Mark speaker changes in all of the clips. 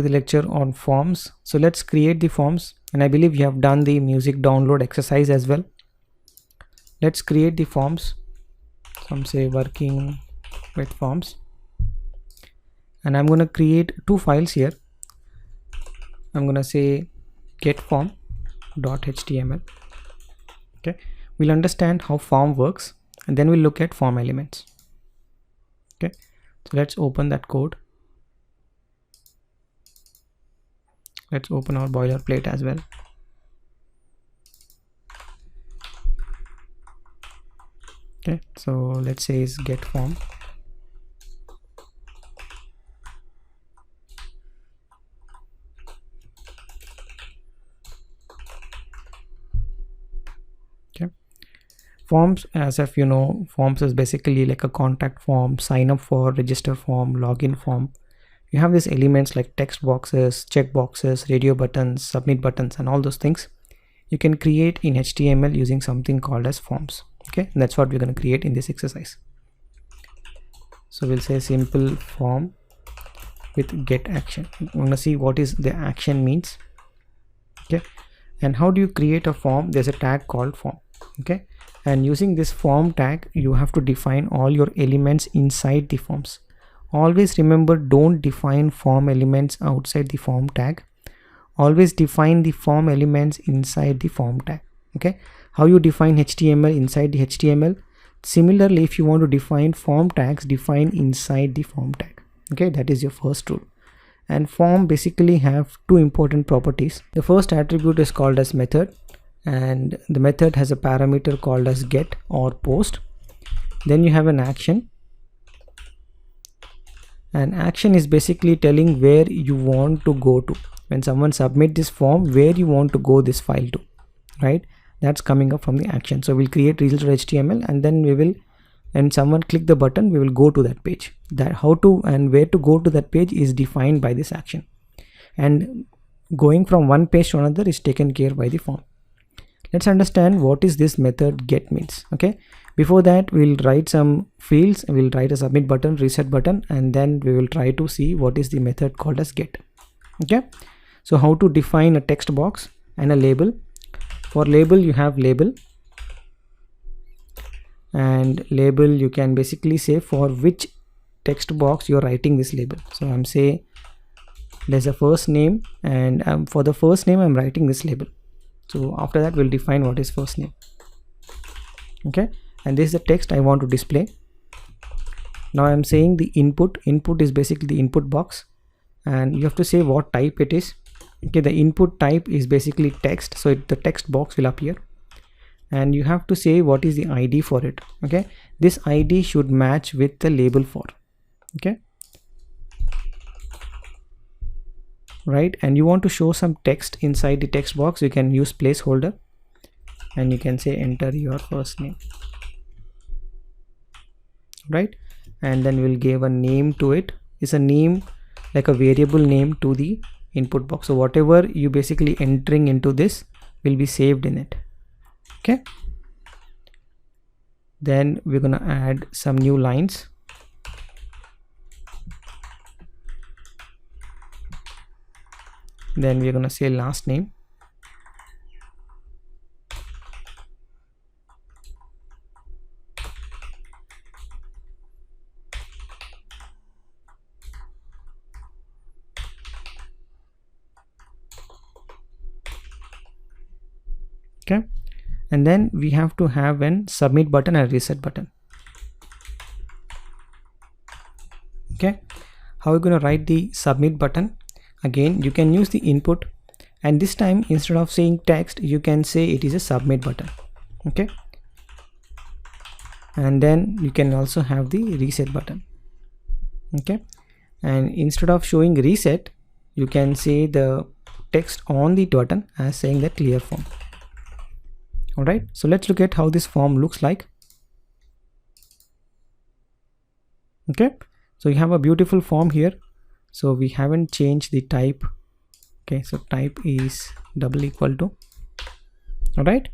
Speaker 1: to the lecture on forms. So let's create the forms, and I believe you have done the music download exercise as well. Let's create the forms. Some say working with forms, and I'm going to create two files here. I'm going to say get form.html. Okay, we'll understand how form works, and then we'll look at form elements. Okay, so let's open that code. Let's open our boilerplate as well. Okay, so let's say is get form. Okay, forms, as if you know, forms is basically like a contact form, sign up for, register form, login form. You have these elements like text boxes, check boxes, radio buttons, submit buttons, and all those things you can create in HTML using something called as forms. Okay, and that's what we're going to create in this exercise. So we'll say simple form with get action. I'm going to see what is the action means. Okay, and how do you create a form? There's a tag called form. Okay, and using this form tag, you have to define all your elements inside the forms. Always remember, don't define form elements outside the form tag. Always define the form elements inside the form tag. Okay, how you define HTML inside the HTML? Similarly, if you want to define form tags, define inside the form tag. Okay, that is your first rule. And form basically have two important properties. The first attribute is called as method, and the method has a parameter called as get or post. Then you have an action. And action is basically telling where you want to go to. When someone submit this form, where you want to go this file to, right? That's coming up from the action. So we'll create result.html, and then we will, when someone click the button, we will go to that page. That how to and where to go to that page is defined by this action, and going from one page to another is taken care by the form. Let's understand what is this method get means. Okay, before that we'll write some fields. We'll write a submit button, reset button, and then we will try to see what is the method called as get. Okay, so how to define a text box and a label. For label, you have label, and label you can basically say for which text box you're writing this label. So I'm say there's a first name, and for the first name I'm writing this label. So after that we'll define what is first name. Okay, and this is the text I want to display. Now I'm saying the input is basically the input box, and you have to say what type it is. Okay, the input type is basically text, so the text box will appear, and you have to say what is the ID for it. Okay, this ID should match with the label for. Okay, right, and you want to show some text inside the text box, you can use placeholder, and you can say enter your first name, right? And then we'll give a name to it. It's a name like a variable name to the input box, so whatever you basically entering into this will be saved in it. Okay, then we're gonna add some new lines. Then we're gonna say last name. Okay, and then we have to have an submit button and reset button. Okay, how are we going to write the submit button? Again, you can use the input, and this time instead of saying text, you can say it is a submit button. Okay, and then you can also have the reset button. Okay, and instead of showing reset, you can say the text on the button as saying that clear form. All right, so let's look at how this form looks like. Okay, so you have a beautiful form here. So we haven't changed the type. Okay, so type is double equal to. All right,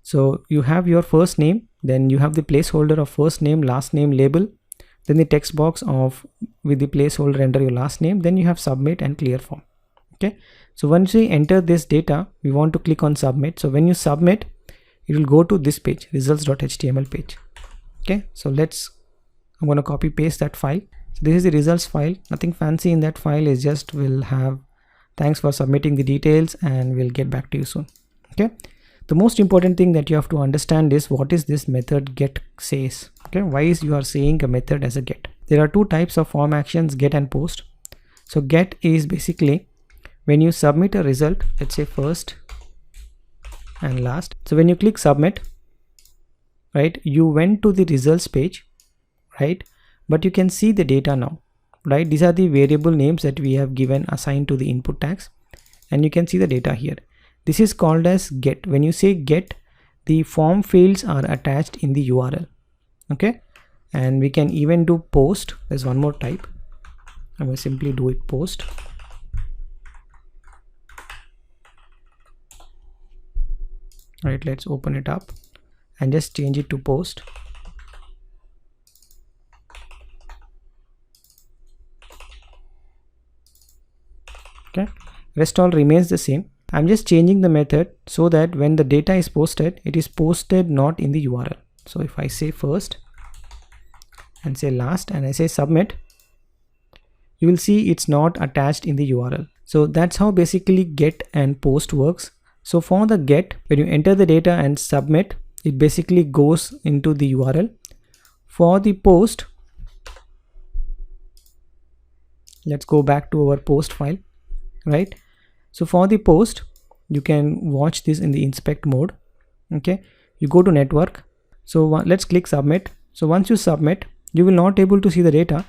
Speaker 1: so you have your first name, then you have the placeholder of first name, last name, label. then the text box of with the placeholder enter your last name, then you have submit and clear form. Okay, so once we enter this data, we want to click on submit. So when you submit, it will go to this page, results.html page. Okay, so I'm going to copy paste that file. So this is the results file. Nothing fancy in that file, is just will have thanks for submitting the details and we'll get back to you soon. Okay, the most important thing that you have to understand is what is this method get says. Okay, why is you are saying a method as a get? There are two types of form actions, get and post. So get is basically when you submit a result, let's say first and last. So when you click submit, right, you went to the results page, right, but you can see the data now, right? These are the variable names that we have given assigned to the input tags, and you can see the data here. This is called as get. When you say get, the form fields are attached in the URL. Okay, and we can even do post. There's one more type. I will simply do it post. Right, let's open it up and just change it to post. Okay, rest all remains the same. I'm just changing the method so that when the data is posted, it is posted not in the URL. So if I say first and say last and I say submit, you will see it's not attached in the URL. So that's how basically get and post works. So for the get, when you enter the data and submit, it basically goes into the URL. For the post, let's go back to our post file, right? So for the post, you can watch this in the inspect mode. Okay, you go to network. So let's click submit. So once you submit, you will not able to see the data,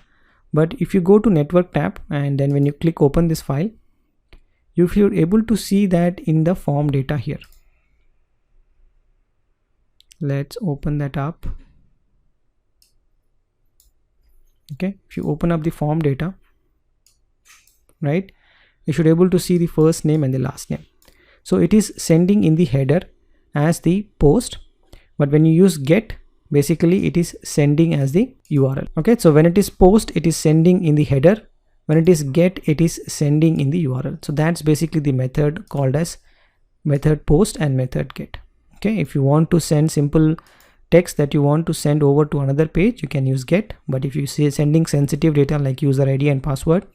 Speaker 1: but if you go to network tab and then when you click open this file, you're able to see that in the form data here. Let's open that up. Okay, if you open up the form data, right, you should able to see the first name and the last name. So it is sending in the header as the post, but when you use get, basically it is sending as the URL. Okay, so when it is post, it is sending in the header. When it is get, it is sending in the URL. So that's basically the method called as method post and method get. Okay, if you want to send simple text that you want to send over to another page, you can use get. But if you say sending sensitive data like user ID and password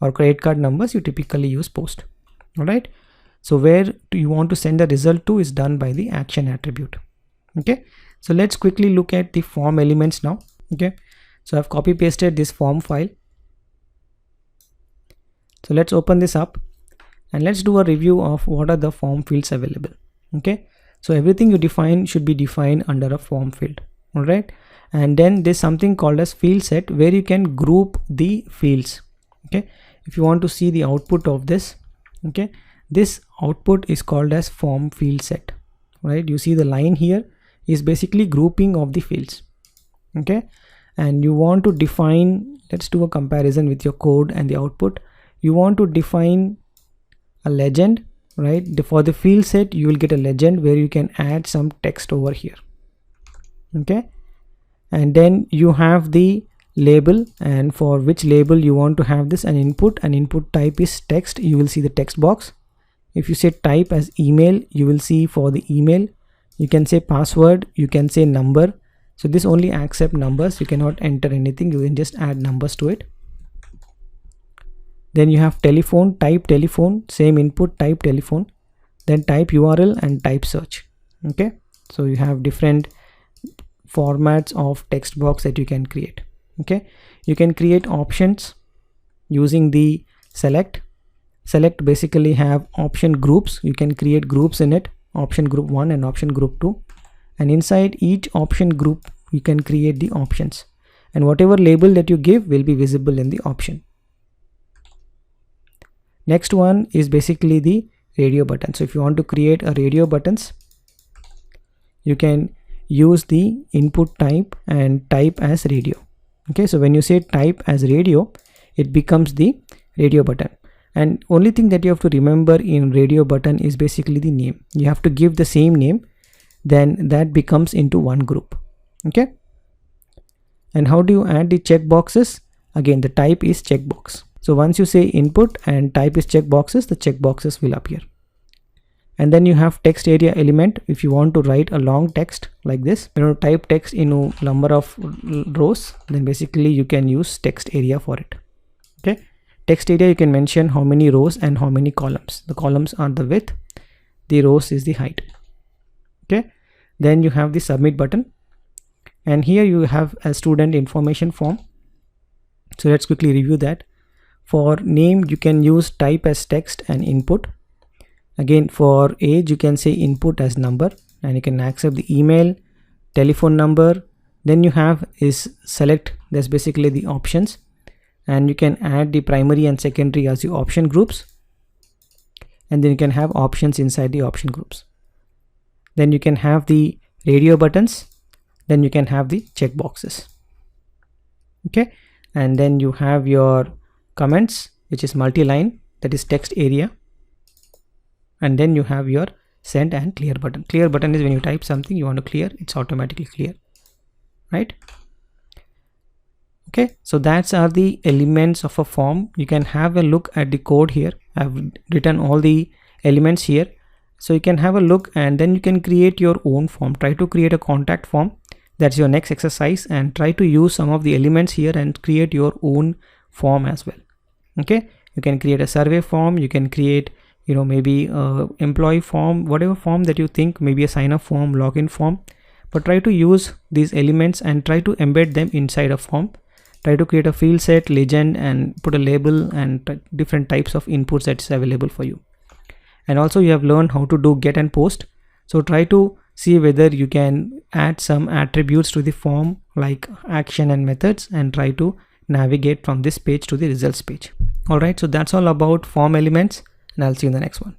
Speaker 1: or credit card numbers, you typically use post. All right. So where you want to send the result to is done by the action attribute. Okay. So let's quickly look at the form elements now. Okay. So I've copy pasted this form file. So let's open this up and let's do a review of what are the form fields available. Okay, so everything you define should be defined under a form field. All right, and then there's something called as field set where you can group the fields. Okay, if you want to see the output of this, okay, this output is called as form field set. Right, you see the line here is basically grouping of the fields. Okay, and you want to define, let's do a comparison with your code and the output. You want to define a legend, right? For the field set, you will get a legend where you can add some text over here. Okay, and then you have the label, and for which label you want to have this an input type is text. You will see the text box. If you say type as email, you will see for the email. You can say password, you can say number. So this only accept numbers. You cannot enter anything. You can just add numbers to it. Then you have telephone, type telephone, same input, type telephone, then type URL and type search. Okay, so you have different formats of text box that you can create. Okay, you can create options using the select. Select basically have option groups. You can create groups in it, option group 1 and option group 2, and inside each option group you can create the options, and whatever label that you give will be visible in the option. Next one is basically the radio button. So if you want to create a radio buttons, you can use the input type and type as radio. Okay, so when you say type as radio, it becomes the radio button. And only thing that you have to remember in radio button is basically the name. You have to give the same name, then that becomes into one group. Okay, And how do you add the checkboxes? Again, the type is checkbox. So once you say input and type is checkboxes, the checkboxes will appear. And then you have text area element. If you want to write a long text like this, type text in a number of rows, then basically you can use text area for it. Okay, text area, you can mention how many rows and how many columns. The columns are the width, the rows is the height. Okay, then you have the submit button, and here you have a student information form. So let's quickly review that. For name, you can use type as text and input. Again, for age, you can say input as number, and you can accept the email, telephone number. Then you have is select, that's basically the options, and you can add the primary and secondary as your option groups, and then you can have options inside the option groups. Then you can have the radio buttons, then you can have the checkboxes. Okay, and then you have your comments, which is multi-line, that is text area. And then you have your send and clear button. Clear button is when you type something you want to clear, it's automatically clear, right? Okay, so that's are the elements of a form. You can have a look at the code here. I've written all the elements here, so you can have a look, and then you can create your own form. Try to create a contact form. That's your next exercise, and try to use some of the elements here and create your own form as well. Okay, you can create a survey form, you can create maybe a employee form, whatever form that you think, maybe a sign up form, login form, but try to use these elements and try to embed them inside a form. Try to create a field set, legend, and put a label and different types of inputs that's available for you. And also you have learned how to do get and post. So try to see whether you can add some attributes to the form like action and methods, and try to navigate from this page to the results page. Alright, so that's all about form elements, and I'll see you in the next one.